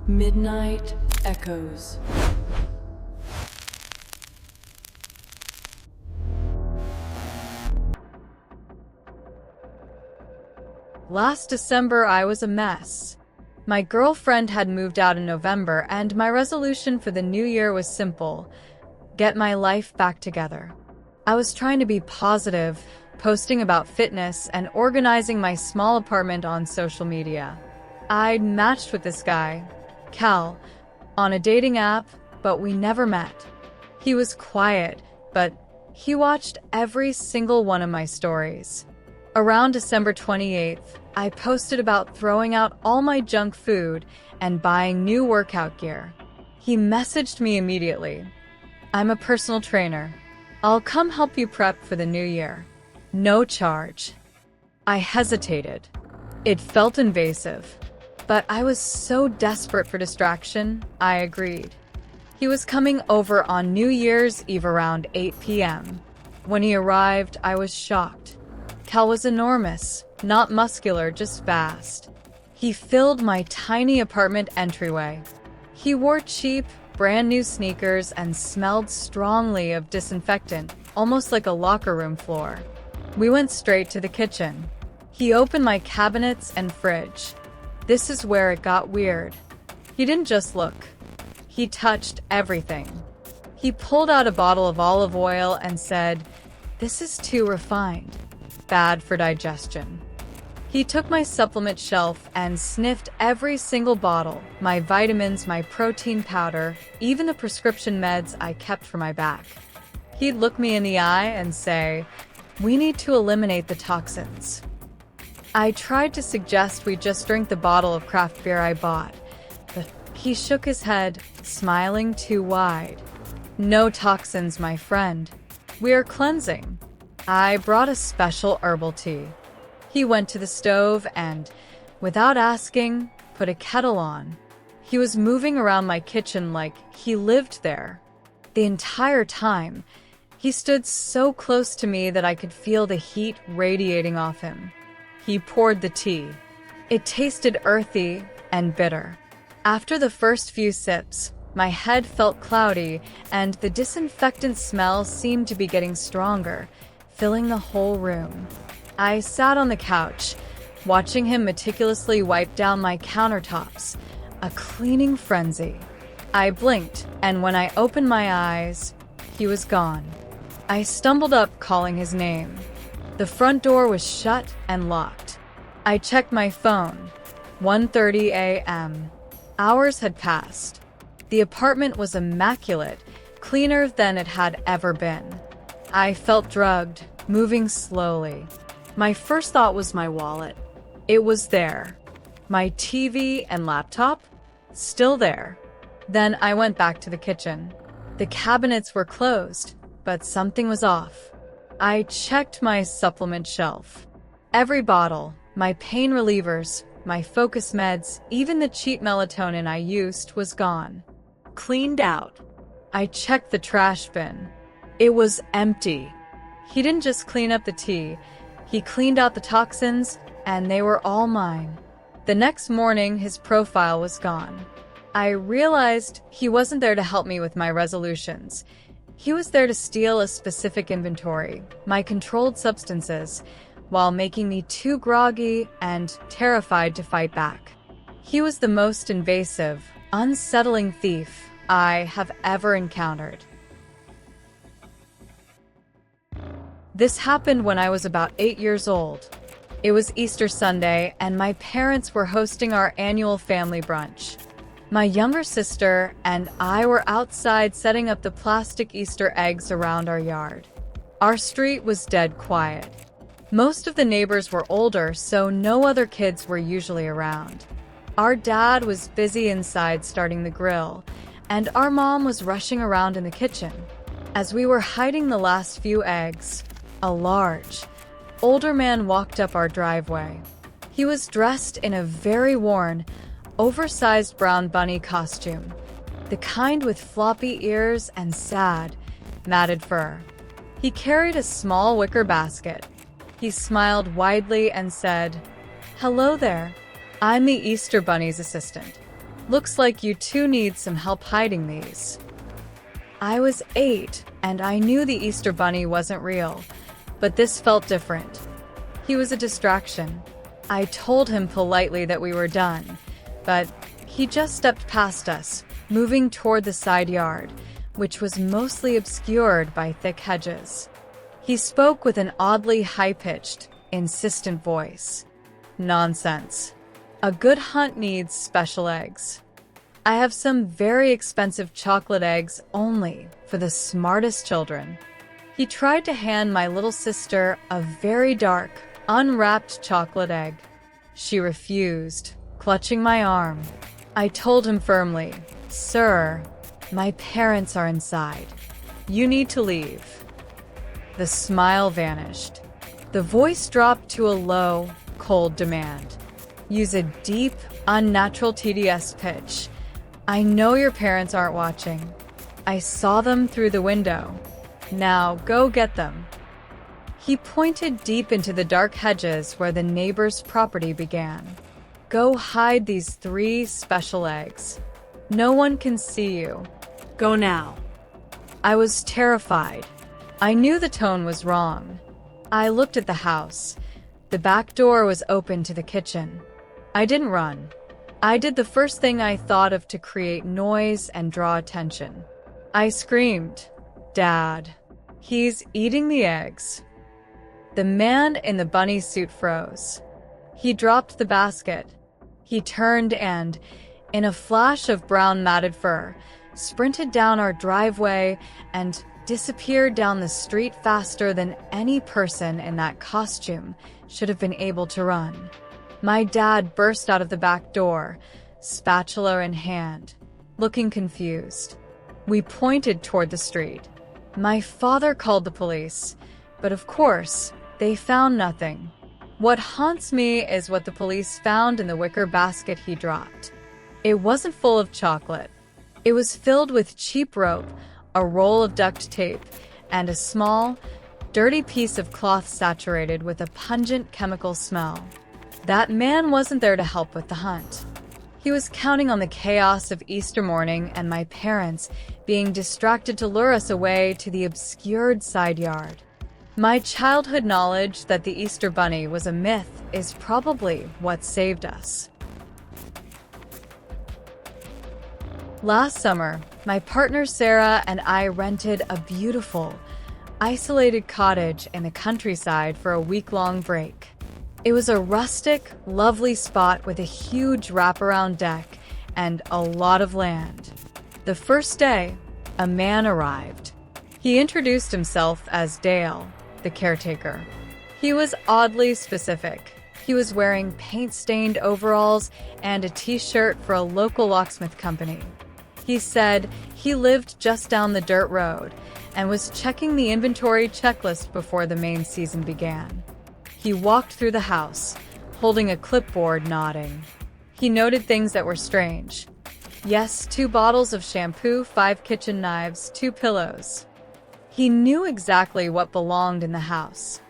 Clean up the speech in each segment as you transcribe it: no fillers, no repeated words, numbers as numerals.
Midnight Echoes. Last December, I was a mess. My girlfriend had moved out in November, and my resolution for the new year was simple: get my life back together. I was trying to be positive, posting about fitness, and organizing my small apartment on social media. I'd matched with this guy, Cal, on a dating app, but we never met. He was quiet, but he watched every single one of my stories. Around December 28th, I posted about throwing out all my junk food and buying new workout gear. He messaged me immediately. "I'm a personal trainer. I'll come help you prep for the new year. No charge." I hesitated. It felt invasive, but I was so desperate for distraction, I agreed. He was coming over on New Year's Eve around 8 p.m. When he arrived, I was shocked. Cal was enormous, not muscular, just vast. He filled my tiny apartment entryway. He wore cheap, brand new sneakers and smelled strongly of disinfectant, almost like a locker room floor. We went straight to the kitchen. He opened my cabinets and fridge. This is where it got weird. He didn't just look. He touched everything. He pulled out a bottle of olive oil and said, "This is too refined. Bad for digestion." He took my supplement shelf and sniffed every single bottle, my vitamins, my protein powder, even the prescription meds I kept for my back. He'd look me in the eye and say, "We need to eliminate the toxins." I tried to suggest we just drink the bottle of craft beer I bought, but he shook his head, smiling too wide. "No toxins, my friend. We are cleansing." I brought a special herbal tea. He went to the stove and, without asking, put a kettle on. He was moving around my kitchen like he lived there. The entire time, he stood so close to me that I could feel the heat radiating off him. He poured the tea. It tasted earthy and bitter. After the first few sips, my head felt cloudy, and the disinfectant smell seemed to be getting stronger, filling the whole room. I sat on the couch, watching him meticulously wipe down my countertops, a cleaning frenzy. I blinked, and when I opened my eyes, he was gone. I stumbled up, calling his name. The front door was shut and locked. I checked my phone. 1:30 a.m. Hours had passed. The apartment was immaculate, cleaner than it had ever been. I felt drugged, moving slowly. My first thought was my wallet. It was there. My TV and laptop? Still there. Then I went back to the kitchen. The cabinets were closed, but something was off. I checked my supplement shelf. Every bottle, my pain relievers, my focus meds, even the cheap melatonin I used was gone. Cleaned out. I checked the trash bin. It was empty. He didn't just clean up the tea. He cleaned out the toxins, and they were all mine. The next morning, his profile was gone. I realized he wasn't there to help me with my resolutions. He was there to steal a specific inventory, my controlled substances, while making me too groggy and terrified to fight back. He was the most invasive, unsettling thief I have ever encountered. This happened when I was about 8 years old. It was Easter Sunday, and my parents were hosting our annual family brunch. My younger sister and I were outside setting up the plastic Easter eggs around our yard. Our street was dead quiet. Most of the neighbors were older, so no other kids were usually around. Our dad was busy inside starting the grill, and our mom was rushing around in the kitchen. As we were hiding the last few eggs, a large, older man walked up our driveway. He was dressed in a very worn, oversized brown bunny costume, the kind with floppy ears and sad, matted fur. He carried a small wicker basket. He smiled widely and said, "Hello there. I'm the Easter Bunny's assistant." Looks like you two need some help hiding these. I was 8, and I knew the Easter Bunny wasn't real, but this felt different. He was a distraction. I told him politely that we were done, but he just stepped past us, moving toward the side yard, which was mostly obscured by thick hedges. He spoke with an oddly high-pitched, insistent voice. Nonsense. A good hunt needs special eggs. I have some very expensive chocolate eggs only for the smartest children. He tried to hand my little sister a very dark, unwrapped chocolate egg. She refused, clutching my arm. I told him firmly, "Sir, my parents are inside. You need to leave." The smile vanished. The voice dropped to a low, cold demand. Use a deep, unnatural TDS pitch. I know your parents aren't watching. I saw them through the window. Now go get them. He pointed deep into the dark hedges where the neighbor's property began. Go hide these 3 special eggs. No one can see you. Go now. I was terrified. I knew the tone was wrong. I looked at the house. The back door was open to the kitchen. I didn't run. I did the first thing I thought of to create noise and draw attention. I screamed, "Dad, he's eating the eggs." The man in the bunny suit froze. He dropped the basket. He turned and, in a flash of brown matted fur, sprinted down our driveway and disappeared down the street faster than any person in that costume should have been able to run. My dad burst out of the back door, spatula in hand, looking confused. We pointed toward the street. My father called the police, but of course, they found nothing. What haunts me is what the police found in the wicker basket he dropped. It wasn't full of chocolate. It was filled with cheap rope, a roll of duct tape, and a small, dirty piece of cloth saturated with a pungent chemical smell. That man wasn't there to help with the hunt. He was counting on the chaos of Easter morning and my parents being distracted to lure us away to the obscured side yard. My childhood knowledge that the Easter Bunny was a myth is probably what saved us. Last summer, my partner Sarah and I rented a beautiful, isolated cottage in the countryside for a week-long break. It was a rustic, lovely spot with a huge wraparound deck and a lot of land. The first day, a man arrived. He introduced himself as Dale, the caretaker. He was oddly specific. He was wearing paint-stained overalls and a t-shirt for a local locksmith company. He said he lived just down the dirt road and was checking the inventory checklist before the main season began. He walked through the house, holding a clipboard, nodding. He noted things that were strange. Yes, 2 bottles of shampoo, 5 kitchen knives, 2 pillows. He knew exactly what belonged in the house.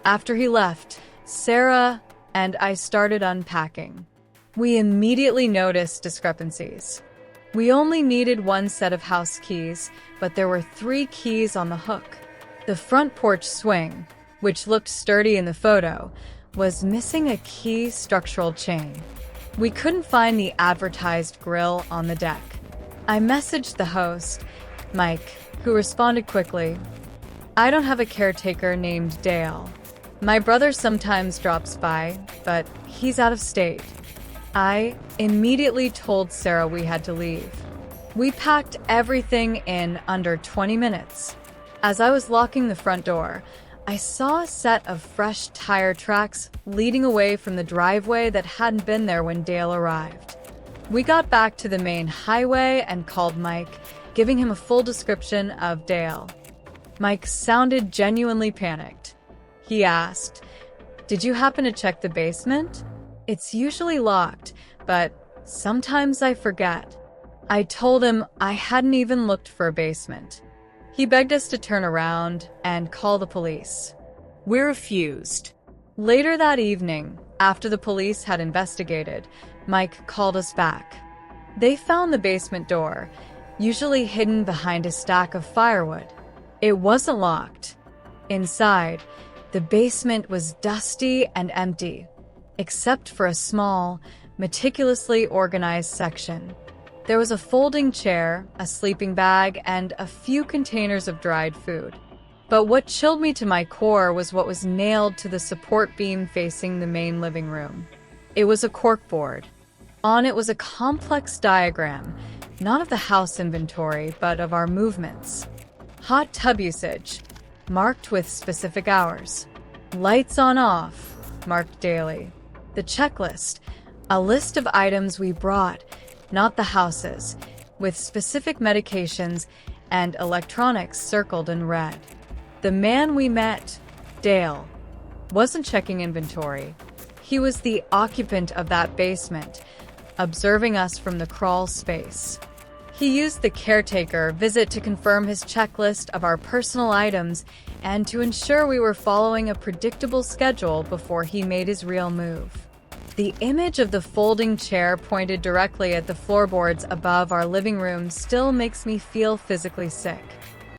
After he left, Sarah and I started unpacking. We immediately noticed discrepancies. We only needed 1 set of house keys, but there were 3 keys on the hook. The front porch swing, which looked sturdy in the photo, was missing a key structural chain. We couldn't find the advertised grill on the deck. I messaged the host, Mike, who responded quickly. "I don't have a caretaker named Dale. My brother sometimes drops by, but he's out of state." I immediately told Sarah we had to leave. We packed everything in under 20 minutes. As I was locking the front door, I saw a set of fresh tire tracks leading away from the driveway that hadn't been there when Dale arrived. We got back to the main highway and called Mike, giving him a full description of Dale. Mike sounded genuinely panicked. He asked, "Did you happen to check the basement? It's usually locked, but sometimes I forget." I told him I hadn't even looked for a basement. He begged us to turn around and call the police. We refused. Later that evening, after the police had investigated, Mike called us back. They found the basement door, usually hidden behind a stack of firewood. It wasn't locked. Inside, the basement was dusty and empty, except for a small, meticulously organized section. There was a folding chair, a sleeping bag, and a few containers of dried food. But what chilled me to my core was what was nailed to the support beam facing the main living room. It was a corkboard. On it was a complex diagram, not of the house inventory, but of our movements. Hot tub usage, marked with specific hours. Lights on off, marked daily. The checklist, a list of items we brought, not the houses, with specific medications and electronics circled in red. The man we met, Dale, wasn't checking inventory. He was the occupant of that basement, observing us from the crawl space. He used the caretaker visit to confirm his checklist of our personal items and to ensure we were following a predictable schedule before he made his real move. The image of the folding chair pointed directly at the floorboards above our living room still makes me feel physically sick.